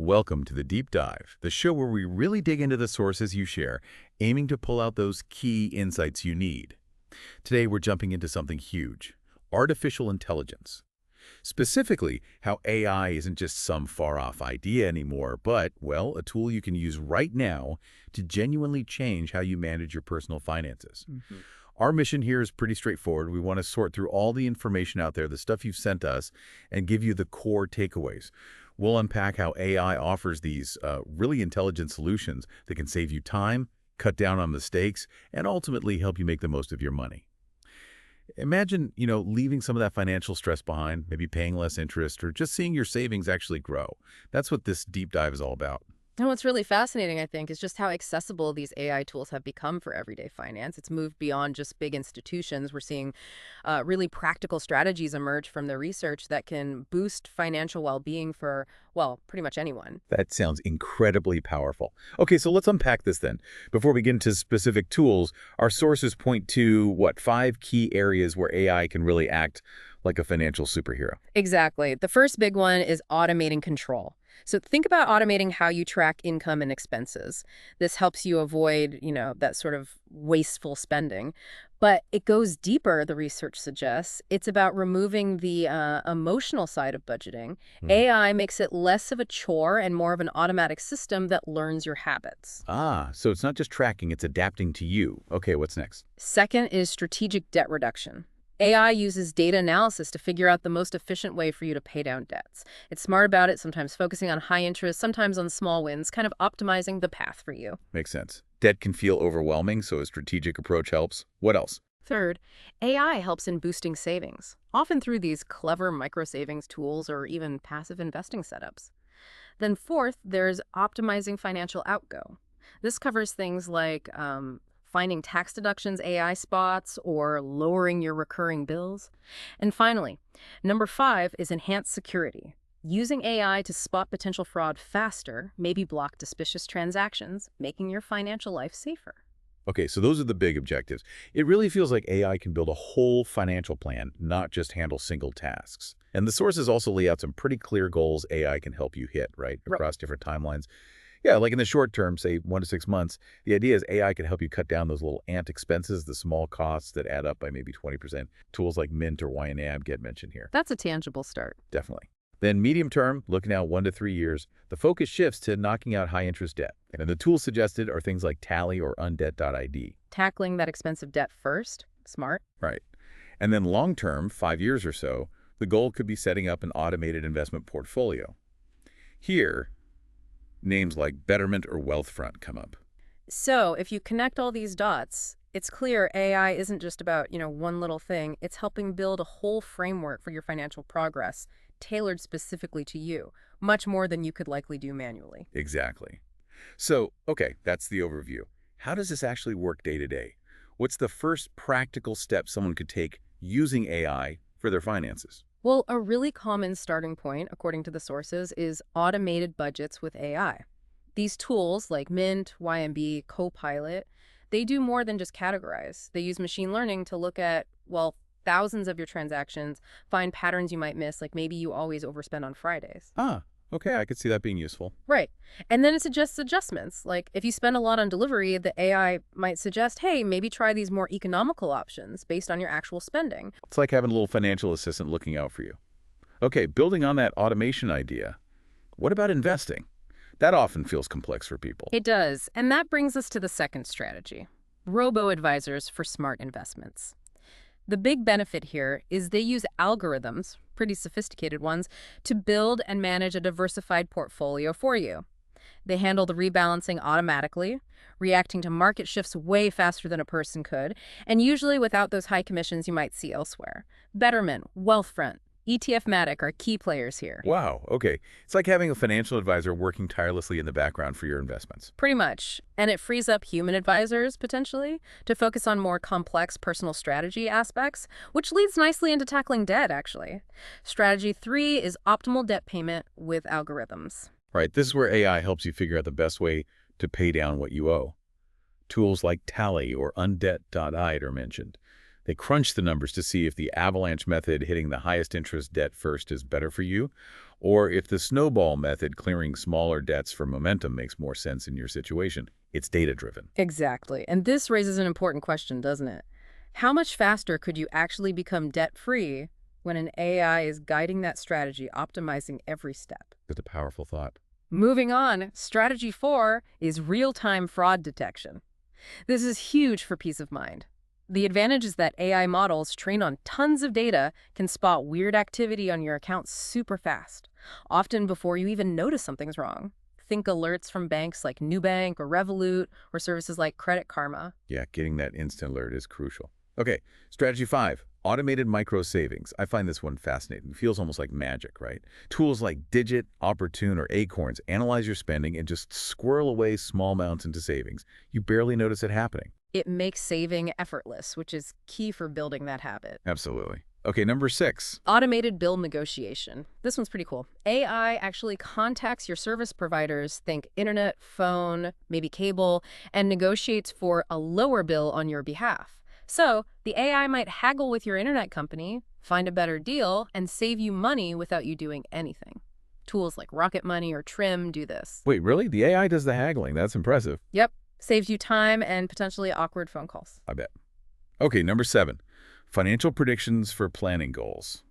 Welcome to the Deep Dive, the show where we really dig into the sources you share, aiming to pull out those key insights you need. Today, we're jumping into something huge: artificial intelligence. Specifically, how AI isn't just some far-off idea anymore, but, well, a tool you can use right now to genuinely change how you manage your personal finances. Our mission here is pretty straightforward. We want to sort through all the information out there, the stuff you've sent us, and give you the core takeaways. We'll unpack how AI offers these really intelligent solutions that can save you time, cut down on mistakes, and ultimately help you make the most of your money. Imagine, leaving some of that financial stress behind, maybe paying less interest, or just seeing your savings actually grow. That's what this deep dive is all about. And what's really fascinating, I think, is just how accessible these AI tools have become for everyday finance. It's moved beyond just big institutions. We're seeing really practical strategies emerge from the research that can boost financial well-being for, well, pretty much anyone. That sounds incredibly powerful. Okay, so let's unpack this then. Before we get into specific tools, our sources point to, 5 key areas where AI can really act like a financial superhero. Exactly. The first big one is automating control. So think about automating how you track income and expenses. This helps you avoid, that sort of wasteful spending. But it goes deeper, the research suggests. It's about removing the emotional side of budgeting. AI makes it less of a chore and more of an automatic system that learns your habits. So it's not just tracking, it's adapting to you. Okay, what's next? Second is strategic debt reduction. AI uses data analysis to figure out the most efficient way for you to pay down debts. It's smart about it, sometimes focusing on high interest, sometimes on small wins, kind of optimizing the path for you. Makes sense. Debt can feel overwhelming, so a strategic approach helps. What else? Third, AI helps in boosting savings, often through these clever micro-savings tools or even passive investing setups. Then fourth, there's optimizing financial outgo. This covers things like finding tax deductions AI spots or lowering your recurring bills. And finally, number 5 is enhanced security. Using AI to spot potential fraud faster, maybe block suspicious transactions, making your financial life safer. Okay, so those are the big objectives. It really feels like AI can build a whole financial plan, not just handle single tasks. And the sources also lay out some pretty clear goals AI can help you hit, right, across different timelines. Yeah, like in the short term, say 1 to 6 months, the idea is AI can help you cut down those little ant expenses, the small costs that add up by maybe 20%. Tools like Mint or YNAB get mentioned here. That's a tangible start. Definitely. Then medium term, looking out 1 to 3 years, the focus shifts to knocking out high interest debt. And the tools suggested are things like Tally or undebt.id. Tackling that expensive debt first. Smart. Right. And then long term, 5 years or so, the goal could be setting up an automated investment portfolio. Here, names like Betterment or Wealthfront come up. So if you connect all these dots, it's clear AI isn't just about, one little thing. It's helping build a whole framework for your financial progress, tailored specifically to you, much more than you could likely do manually. Exactly. So, okay, that's the overview. How does this actually work day to day? What's the first practical step someone could take using AI for their finances? Well, a really common starting point, according to the sources, is automated budgets with AI. These tools like Mint, YMB, Copilot, they do more than just categorize. They use machine learning to look at, thousands of your transactions, find patterns you might miss, like maybe you always overspend on Fridays. Okay, I could see that being useful. Right. And then it suggests adjustments. Like if you spend a lot on delivery, the AI might suggest, hey, maybe try these more economical options based on your actual spending. It's like having a little financial assistant looking out for you. Okay, building on that automation idea, what about investing? That often feels complex for people. It does. And that brings us to the second strategy, robo-advisors for smart investments. The big benefit here is they use algorithms, pretty sophisticated ones, to build and manage a diversified portfolio for you. They handle the rebalancing automatically, reacting to market shifts way faster than a person could, and usually without those high commissions you might see elsewhere. Betterment, Wealthfront, ETF-Matic are key players here. Wow, okay. It's like having a financial advisor working tirelessly in the background for your investments. Pretty much. And it frees up human advisors, potentially, to focus on more complex personal strategy aspects, which leads nicely into tackling debt, actually. Strategy 3 is optimal debt payment with algorithms. Right, this is where AI helps you figure out the best way to pay down what you owe. Tools like Tally or undebt.id are mentioned. They crunch the numbers to see if the avalanche method, hitting the highest interest debt first, is better for you, or if the snowball method, clearing smaller debts for momentum, makes more sense in your situation. It's data-driven. Exactly. And this raises an important question, doesn't it? How much faster could you actually become debt-free when an AI is guiding that strategy, optimizing every step? It's a powerful thought. Moving on, strategy 4 is real-time fraud detection. This is huge for peace of mind. The advantage is that AI models trained on tons of data can spot weird activity on your account super fast, often before you even notice something's wrong. Think alerts from banks like Nubank or Revolut or services like Credit Karma. Yeah, getting that instant alert is crucial. Okay, strategy 5, automated micro savings. I find this one fascinating. It feels almost like magic, right? Tools like Digit, Opportune, or Acorns analyze your spending and just squirrel away small amounts into savings. You barely notice it happening. It makes saving effortless, which is key for building that habit. Absolutely. Okay, number 6. Automated bill negotiation. This one's pretty cool. AI actually contacts your service providers, think internet, phone, maybe cable, and negotiates for a lower bill on your behalf. So the AI might haggle with your internet company, find a better deal, and save you money without you doing anything. Tools like Rocket Money or Trim do this. Wait, really? The AI does the haggling. That's impressive. Yep. Saves you time and potentially awkward phone calls. I bet. Okay, number 7. Financial predictions for planning goals.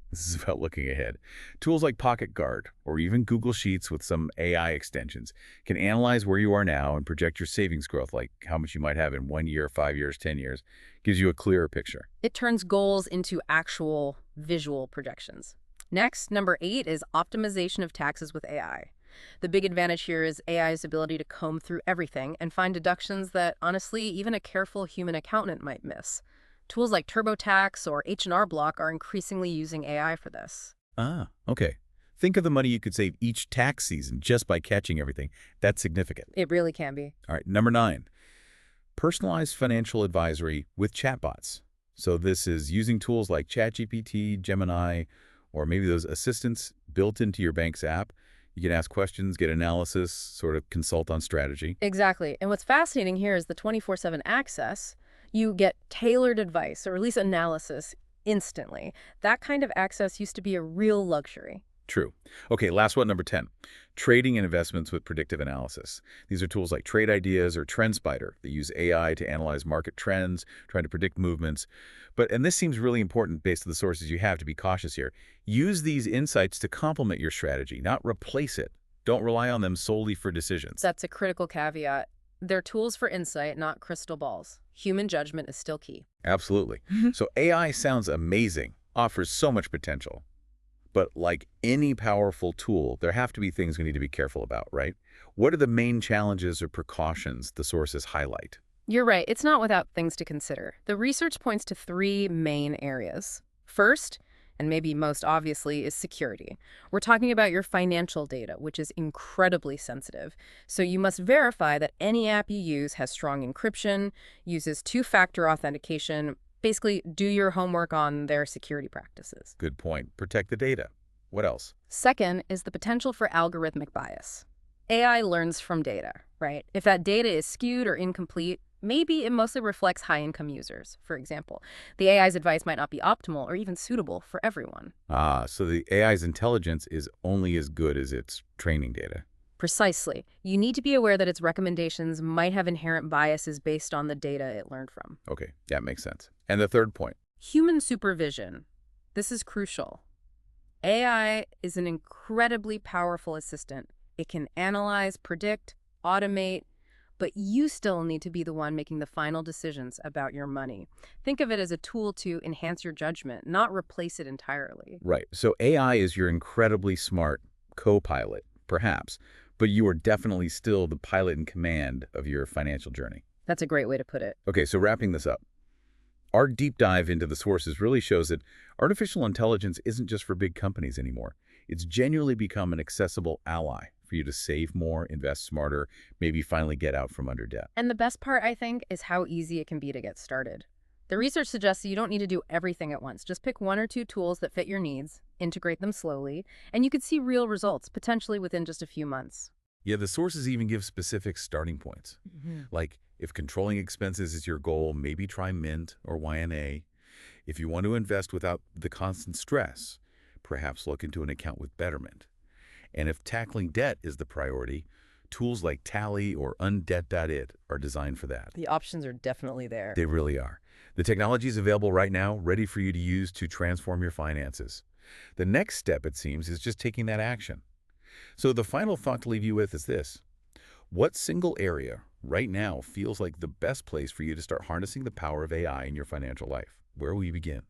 This is about looking ahead. Tools like Pocket Guard or even Google Sheets with some AI extensions can analyze where you are now and project your savings growth, like how much you might have in 1 year, 5 years, 10 years. Gives you a clearer picture. It turns goals into actual visual projections. Next, number 8 is optimization of taxes with AI. The big advantage here is AI's ability to comb through everything and find deductions that, honestly, even a careful human accountant might miss. Tools like TurboTax or H&R Block are increasingly using AI for this. Ah, okay. Think of the money you could save each tax season just by catching everything. That's significant. It really can be. All right, number 9. Personalized financial advisory with chatbots. So this is using tools like ChatGPT, Gemini, or maybe those assistants built into your bank's app. You can ask questions, get analysis, sort of consult on strategy. Exactly. And what's fascinating here is the 24/7 access. You get tailored advice, or at least analysis, instantly. That kind of access used to be a real luxury. True. Okay, last one, number 10. Trading and investments with predictive analysis. These are tools like Trade Ideas or TrendSpider that use AI to analyze market trends, trying to predict movements. And this seems really important based on the sources you have, to be cautious here. Use these insights to complement your strategy, not replace it. Don't rely on them solely for decisions. That's a critical caveat. They're tools for insight, not crystal balls. Human judgment is still key. Absolutely. So AI sounds amazing, offers so much potential. But like any powerful tool, there have to be things we need to be careful about, right? What are the main challenges or precautions the sources highlight? You're right. It's not without things to consider. The research points to 3 main areas. First, and maybe most obviously, is security. We're talking about your financial data, which is incredibly sensitive. So you must verify that any app you use has strong encryption, uses 2-factor authentication. Basically, do your homework on their security practices. Good point. Protect the data. What else? Second is the potential for algorithmic bias. AI learns from data, right? If that data is skewed or incomplete, maybe it mostly reflects high-income users, for example. The AI's advice might not be optimal or even suitable for everyone. Ah, so the AI's intelligence is only as good as its training data. Precisely. You need to be aware that its recommendations might have inherent biases based on the data it learned from. Okay, that makes sense. And the third point. Human supervision. This is crucial. AI is an incredibly powerful assistant. It can analyze, predict, automate, but you still need to be the one making the final decisions about your money. Think of it as a tool to enhance your judgment, not replace it entirely. Right. So AI is your incredibly smart co-pilot, perhaps, but you are definitely still the pilot in command of your financial journey. That's a great way to put it. Okay, so wrapping this up. Our deep dive into the sources really shows that artificial intelligence isn't just for big companies anymore. It's genuinely become an accessible ally for you to save more, invest smarter, maybe finally get out from under debt. And the best part, I think, is how easy it can be to get started. The research suggests that you don't need to do everything at once. Just pick 1 or 2 tools that fit your needs, integrate them slowly, and you could see real results, potentially within just a few months. Yeah, the sources even give specific starting points. Like, if controlling expenses is your goal, maybe try Mint or YNA. If you want to invest without the constant stress, perhaps look into an account with Betterment. And if tackling debt is the priority, tools like Tally or undebt.it are designed for that. The options are definitely there. They really are. The technology is available right now, ready for you to use to transform your finances. The next step, it seems, is just taking that action. So the final thought to leave you with is this. What single area right now feels like the best place for you to start harnessing the power of AI in your financial life? Where will you begin?